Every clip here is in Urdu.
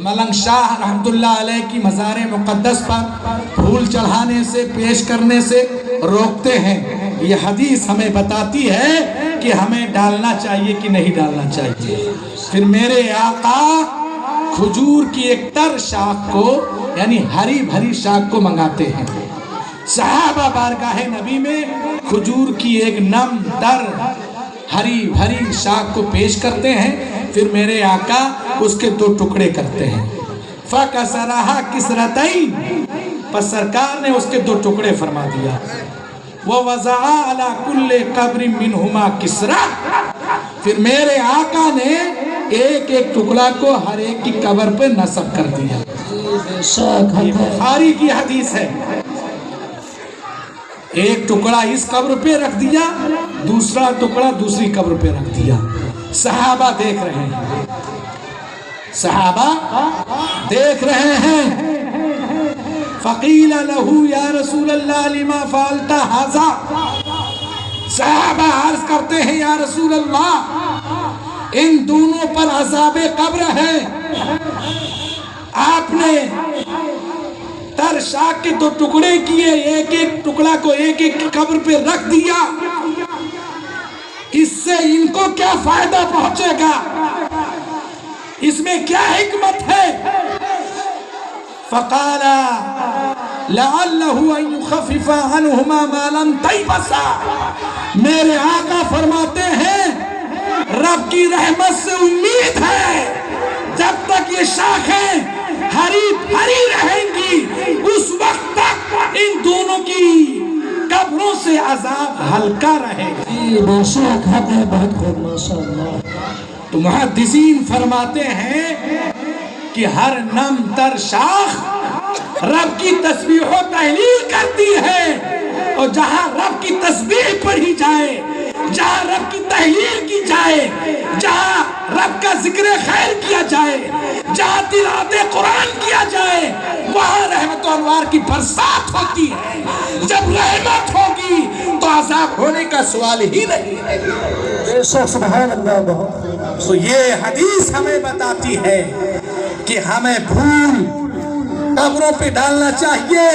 ملنگ شاہ رحمتاللہ علیہ کی مزار مقدس پر پھول چڑھانے سے، پیش کرنے سے روکتے ہیں۔ یہ حدیث ہمیں بتاتی ہے کہ ہمیں ڈالنا چاہیے کہ نہیں ڈالنا چاہیے۔ پھر میرے آقا کھجور کی ایک تر شاخ کو، یعنی ہری بھری شاخ کو منگاتے ہیں۔ صحابہ بارگاہ نبی میں کھجور کی ایک نم تر ہری بھری شاخ کو پیش کرتے ہیں۔ پھر میرے آقا اس کے 2 ٹکڑے کرتے ہیں۔ فَكَسَرَهَا كِسْرَتَيْنِ، پس سرکار نے اس کے 2 ٹکڑے فرما دیا۔ وَوَضَعَ عَلَى كُلِّ قَبْرٍ مِّنْهُمَا كِسْرَةً، پھر میرے آقا نے ایک ایک ٹکڑا کو ہر ایک کی قبر پہ نصب کر دیا۔ یہ بخاری کی حدیث ہے۔ ایک ٹکڑا اس قبر پہ رکھ دیا، دوسرا ٹکڑا دوسری قبر پہ رکھ دیا۔ صحابہ دیکھ رہے ہیں، صحابہ دیکھ رہے ہیں۔ فقیل لہو یا رسول اللہ لما فعلت ھذا، صحابہ عرض کرتے ہیں یا رسول اللہ ان دونوں پر عذاب قبر ہے، آپ نے تر شاخ کے 2 ٹکڑے کیے، ایک ایک ٹکڑا کو ایک ایک قبر پہ رکھ دیا، اس سے ان کو کیا فائدہ پہنچے گا، اس میں کیا حکمت ہے؟ فقال لعلہ ان یخفف عنہما ما لم تیبسا، میرے آقا فرماتے ہیں رب کی رحمت سے امید ہے جب تک یہ شاخیں ہری بھری رہیں گی اس وقت تک ان دونوں کی قبروں سے عذاب ہلکا رہے گا۔ تو محدثین فرماتے ہیں کہ ہر نم تر شاخ رب کی تسبیح و تحلیل کرتی ہے، اور جہاں رب کی تسبیح پڑھی جائے، جہاں رب کی تحلیل کی جائے، جہاں رب کا ذکر خیر کیا جائے، جہاں تلاوت قرآن کیا جائے، وہاں رحمت و انوار کی برسات ہوتی ہے۔ جب رحمت ہوگی تو عذاب ہونے کا سوال ہی نہیں ہے۔ سبحان اللہ۔ تو یہ حدیث ہمیں بتاتی ہے کہ ہمیں پھول قبروں پہ ڈالنا چاہیے۔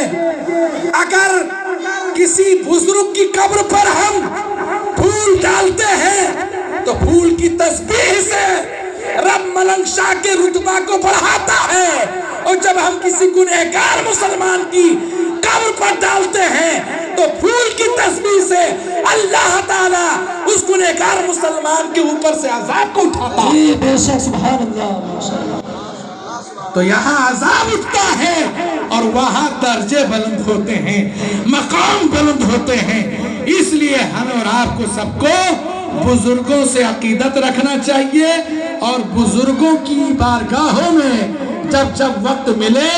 اگر کسی بزرگ کی قبر پر ہم پھول ڈالتے ہیں تو پھول کی تسبیح سے رب ملنگ شاہ کے رتبہ کو بڑھاتا ہے، اور جب ہم کسی گنہگار مسلمان کی قبر پر ڈالتے ہیں تو پھول کی تسبیح سے اللہ تعالیٰ اس گنہگار مسلمان کے اوپر سے عذاب کو اٹھاتا ہے۔ سبحان اللہ۔ تو یہاں عذاب اٹھتا ہے اور وہاں درجے بلند ہوتے ہیں، مقام بلند ہوتے ہیں۔ اس لیے ہمیں اور آپ کو سب کو بزرگوں سے عقیدت رکھنا چاہیے، اور بزرگوں کی بارگاہوں میں جب جب وقت ملے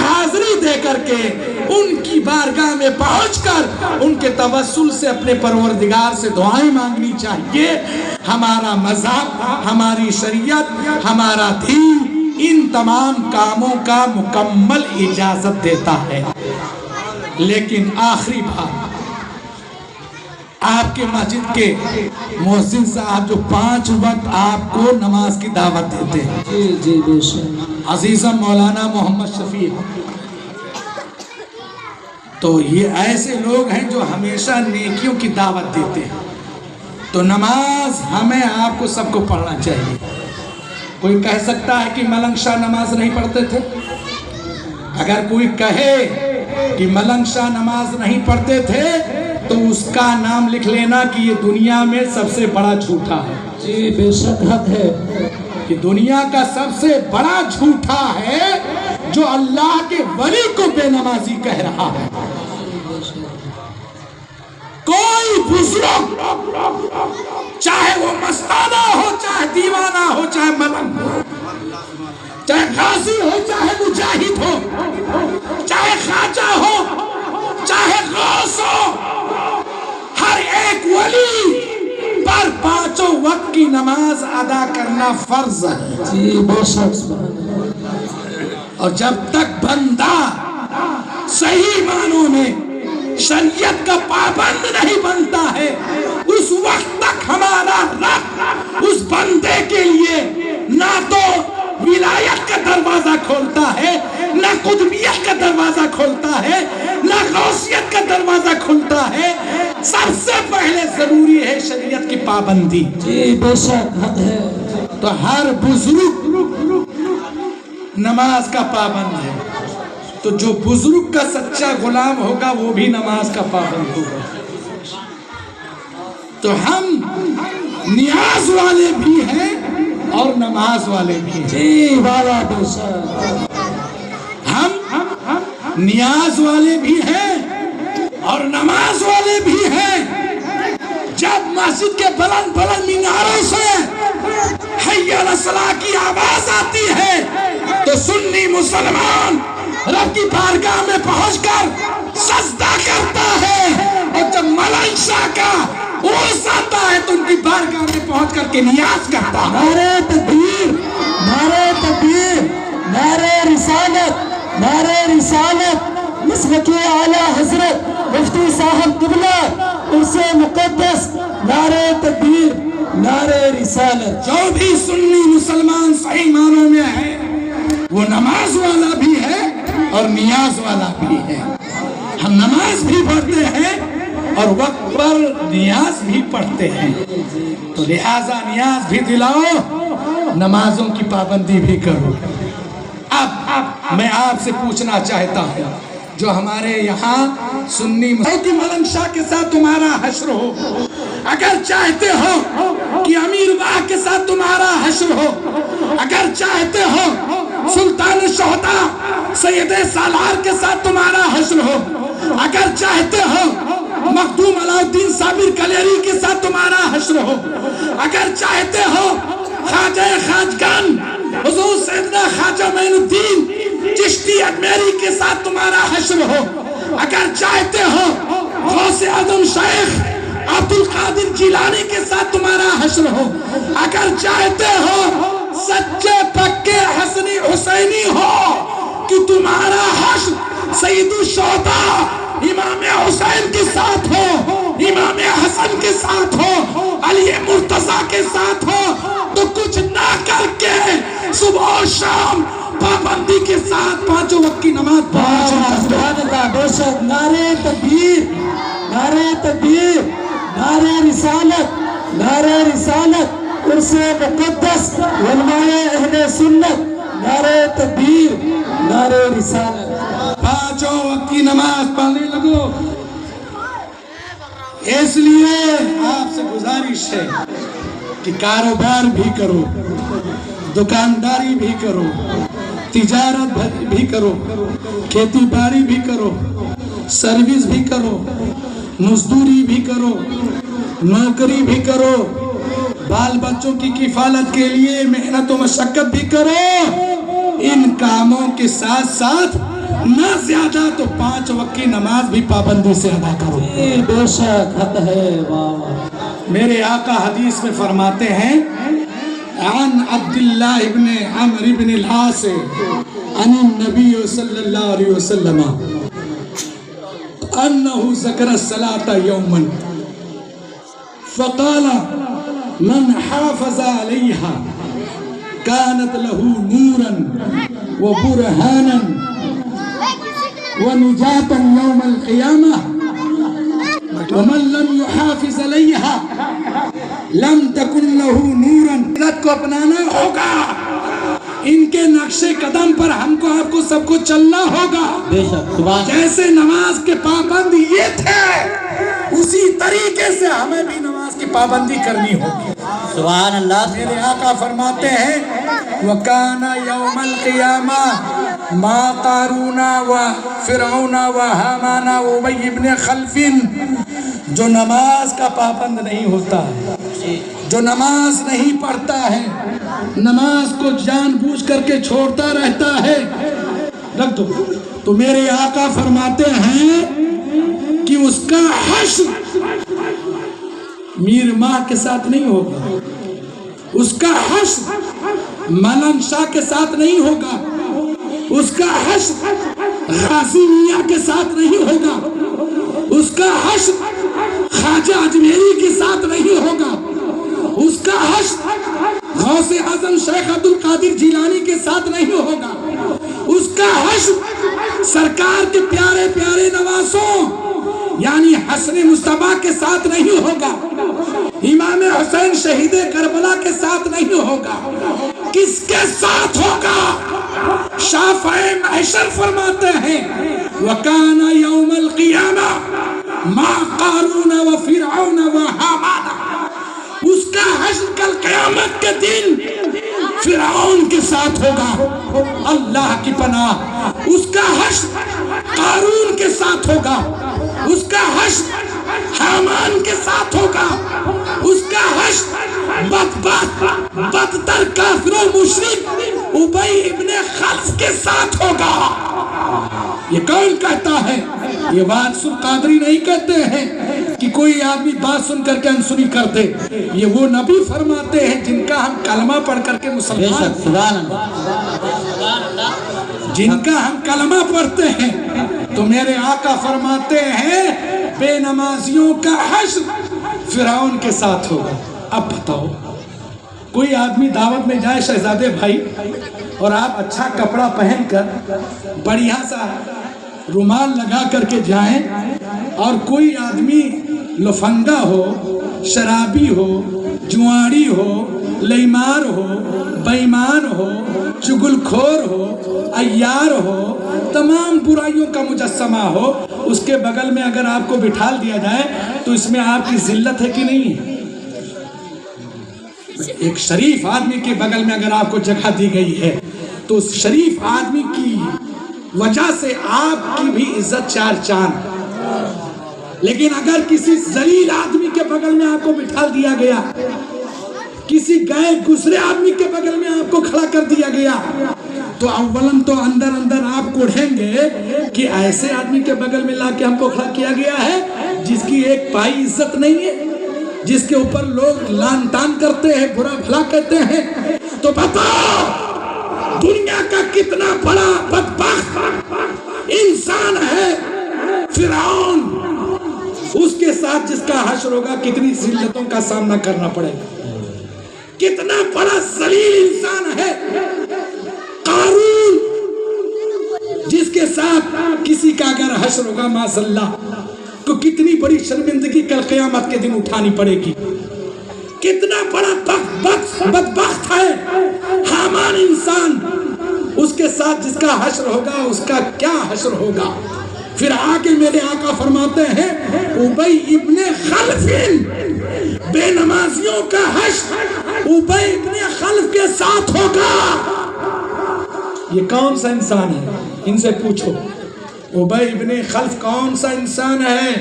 حاضری دے کر کے ان کی بارگاہ میں پہنچ کر ان کے توسل سے اپنے پروردگار سے دعائیں مانگنی چاہیے۔ ہمارا مذہب، ہماری شریعت، ہمارا دین ان تمام کاموں کا مکمل اجازت دیتا ہے۔ لیکن آخری بات، آپ کے مسجد کے مؤذن صاحب جو 5 وقت آپ کو نماز کی دعوت دیتے ہیں، جی بے شک، عزیزم مولانا محمد شفیع، تو یہ ایسے لوگ ہیں جو ہمیشہ نیکیوں کی دعوت دیتے ہیں۔ تو نماز ہمیں آپ کو سب کو پڑھنا چاہیے۔ کوئی کہہ سکتا ہے کہ ملنگ شاہ نماز نہیں پڑھتے تھے؟ اگر کوئی کہے کہ ملنگ شاہ نماز نہیں پڑھتے تھے تو اس کا نام لکھ لینا کہ یہ دنیا میں سب سے بڑا جھوٹا ہے۔ جی بے شک حق ہے کہ دنیا کا سب سے بڑا جھوٹا ہے جو اللہ کے ولی کو بے نمازی کہہ رہا ہے۔ کوئی بزرگ چاہے وہ مستانہ ہو، چاہے دیوانہ ہو، چاہے ملنگ ہو، چاہے غازی ہو، چاہے مجاہد ہو، چاہے خواجہ ہو، چاہے غوث ہو، ہر ایک ولی پر 5 وقت کی نماز ادا کرنا فرض ہے۔ جی بے شک۔ اور جب تک بندہ صحیح معنوں میں شریعت کا پابند نہیں بنتا ہے، اس وقت تک ہمارا رب اس بندے کے لیے نہ تو ولایت کا دروازہ کھولتا ہے نہ غوثیت کا دروازہ کھلتا ہے. سب سے پہلے ضروری ہے شریعت کی پابندی. جی بے شک حق ہے. تو ہر بزرگ نماز کا پابند ہے. تو جو بزرگ کا سچا غلام ہوگا وہ بھی نماز کا پابند ہوگا. تو ہم نیاز والے بھی ہیں اور نماز والے بھی ہیں. جی والا بے شک. ہم نیاز والے بھی ہیں اور نماز والے بھی ہیں. جب مسجد کے بلند بلند میناروں سے حی علی الصلاۃ کی آواز آتی ہے تو سنی مسلمان رب کی بارگاہ میں پہنچ کر سجدہ کرتا ہے. اور جب ملائک شاہ کا عرس آتا ہے تو ان کی بارگاہ میں پہنچ کر کے نیاز کرتا ہے. نعرہ تکبیر، نعرہ تکبیر، نعرہ رسالت، نعرہ رسالت. مسلک اعلی حضرت مفتی صاحب قبلہ عرس مقدس. نعرہ تکبیر، نعرہ رسالت. جو بھی سنی مسلمان صحیح معنوں میں ہے وہ نماز والا بھی ہے اور نیاز والا بھی ہے. ہم نماز بھی پڑھتے ہیں اور وقت پر نیاز بھی پڑھتے ہیں. تو لہٰذا نیاز بھی دلاؤ، نمازوں کی پابندی بھی کرو. اب میں آپ سے پوچھنا چاہتا ہوں، جو ہمارے یہاں سنی ملنگ شاہ کے ساتھ تمہارا حشر ہو، اگر چاہتے ہو کہ امیر باغ کے ساتھ تمہارا حشر ہو، اگر چاہتے ہو سلطان الشہداء سید سالار کے ساتھ تمہارا حشر ہو، اگر چاہتے ہو مخدوم علاء الدین صابر کلیری کے ساتھ تمہارا حشر ہو، اگر چاہتے ہو خواجہ خواجگان حضور سیدنا خواجہ معین الدین چشتی اجمیری کے ساتھ تمہارا حشر ہو، اگر چاہتے ہو غوث اعظم شیخ عبد القادر جیلانی کے ساتھ تمہارا حشر ہو، اگر چاہتے ہو سچے پکے حسنی حسینی ہو کہ تمہارا حشر سید الشہداء امام حسین کے ساتھ ہو، امام حسن کے ساتھ ہو، علی مرتضیٰ کے ساتھ ہو، تو کچھ نہ کر کے صبح و شام پابندی کے ساتھ پانچوں وقت کی نماز سبحان اللہ. بے شک. نعرہ تکبیر، نعرہ تکبیر، نعرہ رسالت، نعرہ رسالت. عرس مقدس علماء اہل سنت. نعرہ تکبیر، نعرہ رسالت. پانچوں وقت کی نماز پڑھنے لگو. اس لیے آپ سے گزارش ہے کہ کاروبار بھی کرو، دکانداری بھی کرو، تجارت بھی کرو، کھیتی باڑی بھی کرو، سروس بھی کرو، مزدوری بھی کرو، نوکری بھی کرو، بال بچوں کی کفالت کے لیے محنت و مشقت بھی کرو. ان کاموں کے ساتھ ساتھ نہ زیادہ تو 5 وقت کی نماز بھی پابندی سے ادا کرو. بے شک حق ہے. واہ. میرے آقا حدیث میں فرماتے ہیں عن عبداللہ ابن عمرو ابن العاص عن النبی صلی اللہ علیہ وسلم انہو ذکر الصلاة یوما فقال من حافظ علیہا كانت له نورا وبرهانا ونجاة يوم القيامة ومن لم يحافظ عليها لم تكن له نورا. سنت کو اپنانا ہوگا، ان کے نقش قدم پر ہم کو آپ کو سب کو چلنا ہوگا. بے شک. جیسے نماز کے پابند یہ تھے اسی طریقے سے ہمیں بھی نماز کی پابندی کرنی ہوگی. سبحان اللہ. میرے آقا فرماتے ہیں وَكَانَ يَوْمَ الْقِيَامَةِ مَا قَارُونَ وَفِرْعَوْنَ وَحَامَانَ وَأُبَيِّ بْنِ خَلْفٍ. جو نماز کا پابند نہیں ہوتا ہے، جو نماز نہیں پڑھتا ہے، نماز کو جان بوجھ کر کے چھوڑتا رہتا ہے، رکھ دو. تو میرے آقا فرماتے ہیں کہ اس کا حشر میر ماہ کے ساتھ نہیں ہوگا، اس کا حشر ملنگ شاہ کے ساتھ نہیں ہوگا، اس کا حشر غازی میاں کے ساتھ نہیں ہوگا، اس کا حشر خواجہ اجمیری کے ساتھ نہیں ہوگا، اس کا حشر غوث اعظم شیخ عبد القادر جیلانی کے ساتھ نہیں ہوگا، اس کا حشر سرکار سرکار کے پیارے پیارے نواسوں یعنی حسن مصطفیٰ کے ساتھ نہیں ہوگا، امام حسین شہید کربلا کے ساتھ نہیں ہوگا، کس کے ساتھ ہوگا؟ شافع محشر فرماتے ہیں وَكَانَ يَوْمَ الْقِيَامَةِ مَا قَارُونَ وَفِرْعَوْنَ وَحَامَانَ، اس کا حشر کل قیامت کے دن فرعون کے ساتھ ہوگا، اللہ کی پناہ، اس کا حشر قارون کے ساتھ ہوگا، اس کا حشر حامان کے ساتھ ہوگا، اس کا حشر بدتر کافر و مشرک ابی ابن خلف کے ساتھ ہوگا۔ یہ کون کہتا ہے؟ یہ وارث القادری نہیں کہتے ہیں کہ کوئی آدمی بات سن کر کے انسنی کر دے، یہ وہ نبی فرماتے ہیں جن کا ہم کلمہ پڑھ کر کے مسلمان، جن کا ہم کلمہ پڑھتے ہیں، تو میرے آقا فرماتے ہیں بے نمازیوں کا حشر فرعون کے ساتھ ہوگا۔ اب بتاؤ، کوئی آدمی دعوت میں جائے شہزادے بھائی، اور آپ اچھا کپڑا پہن کر بڑھیا سا رومال لگا کر کے جائیں، اور کوئی آدمی لفنگا ہو، شرابی ہو، جواری ہو، لیمار ہو، بیمان ہو، چگل خور ہو، عیار ہو، تمام برائیوں کا مجسمہ ہو، اس کے بغل میں اگر آپ کو بٹھال دیا جائے تو اس میں آپ کی ذلت ہے کہ نہیں ہے؟ ایک شریف آدمی کے بغل میں اگر آپ کو جگہ دی گئی ہے تو اس شریف آدمی کی وجہ سے آپ کی بھی عزت چار چاند۔ لیکن اگر کسی ذلیل آدمی کے بغل میں آپ کو بٹھا دیا گیا، کسی گئے گزرے آدمی کے بغل میں آپ کو کھڑا کر دیا گیا، تو اولاً تو اندر آپ کوڑھیں گے کہ ایسے آدمی کے بغل میں لا کے ہم کو کھڑا کیا گیا ہے جس کی ایک پائی عزت نہیں ہے، جس کے اوپر لوگ لان تان کرتے ہیں، برا بھلا کہتے ہیں۔ تو بتاؤ دنیا کا کتنا بڑا بدبخت انسان ہے فرعون، اس کے ساتھ جس کا حشر ہوگا کتنی ذلتوں کا سامنا کرنا پڑے گا، کتنا بڑا ذلیل انسان ہے قارون، جس کے ساتھ کسی کا اگر حشر ہوگا معاذ اللہ تو کتنی بڑی شرمندگی کل قیامت کے دن اٹھانی پڑے گی۔ کتنا بڑا بدبخت ہے حامان انسان، اس کے ساتھ جس کا حشر ہوگا اس کا کیا حشر ہوگا۔ پھر آگے میرے آقا فرماتے ہیں ابی ابن خلف، بے نمازیوں کا حشر ابی ابن خلف کے ساتھ ہوگا۔ یہ کون سا انسان ہے؟ ان سے پوچھو ابی ابن خلف کون سا انسان ہے؟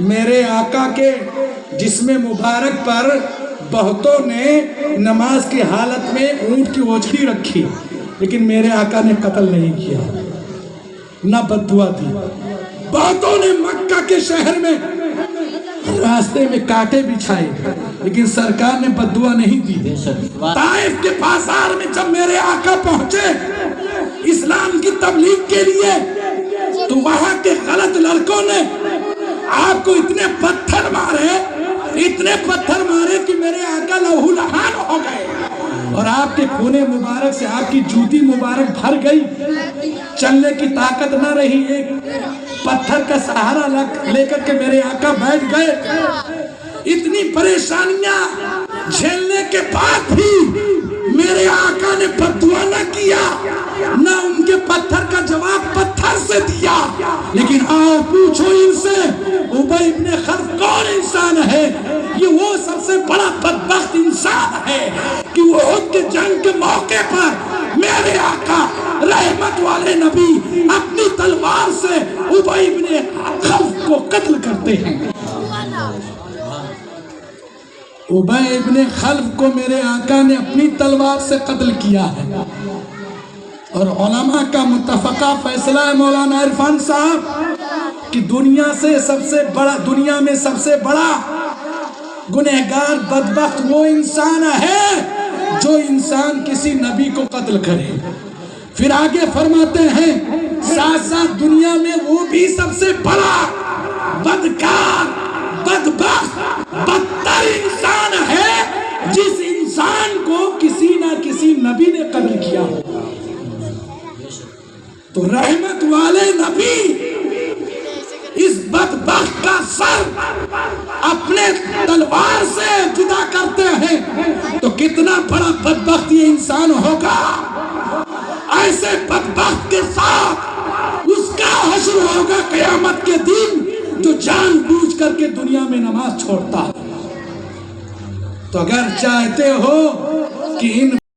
میرے آقا کے جسم مبارک پر بہتوں نے نماز کی حالت میں اونٹ کی اوجھڑی رکھی، لیکن میرے آقا نے قتل نہیں کیا، نہ بددعا دی۔ بہتوں نے مکہ کے شہر میں راستے میں کانٹے بچھائے، لیکن سرکار نے بددعا نہیں دی۔ طائف کے بازار میں جب میرے آقا پہنچے اسلام کی تبلیغ کے لیے، تو وہاں کے غلط لڑکوں نے آپ کو اتنے پتھر مارے کہ میرے آقا لہو لہان ہو گئے، اور آپ کے خون مبارک سے آپ کی جوتی مبارک بھر گئی، چلنے کی طاقت نہ رہی، ایک پتھر کا سہارا لے کر کے میرے آقا بیٹھ گئے۔ اتنی پریشانیاں جھیلنے کے بعد بھی میرے آقا نے بددعا نہ کیا، نہ ان کے پتھر کا جواب پتھر سے دیا۔ لیکن آؤ پوچھو ان سے ابی ابن خلف کون انسان ہے؟ یہ وہ سب سے بڑا بدبخت انسان ہے کہ احد کے جنگ کے موقع پر میرے آقا رحمت والے نبی اپنی تلوار سے ابی ابن خلف کو قتل کرتے ہیں۔ ابی ابن خلف کو میرے آقا نے اپنی تلوار سے قتل کیا ہے، اور علماء کا متفقہ فیصلہ ہے مولانا عرفان صاحب کہ دنیا میں سب سے بڑا گنہگار بدبخت وہ انسان ہے جو انسان کسی نبی کو قتل کرے۔ پھر آگے فرماتے ہیں ساتھ ساتھ دنیا میں وہ بھی سب سے بڑا بدکار، بدبخت، بدتر انسان ہے جس انسان کو کسی نہ کسی نبی نے قتل کیا ہو۔ تو رحمت والے نبی اس بدبخت کا سر اپنے تلوار سے جدا کرتے ہیں تو کتنا بڑا بدبخت یہ انسان ہوگا. ایسے بدبخت کے ساتھ اس کا حشر ہوگا قیامت کے دن جو جان بوجھ کر کے دنیا میں نماز چھوڑتا ہے. تو اگر چاہتے ہو کہ ان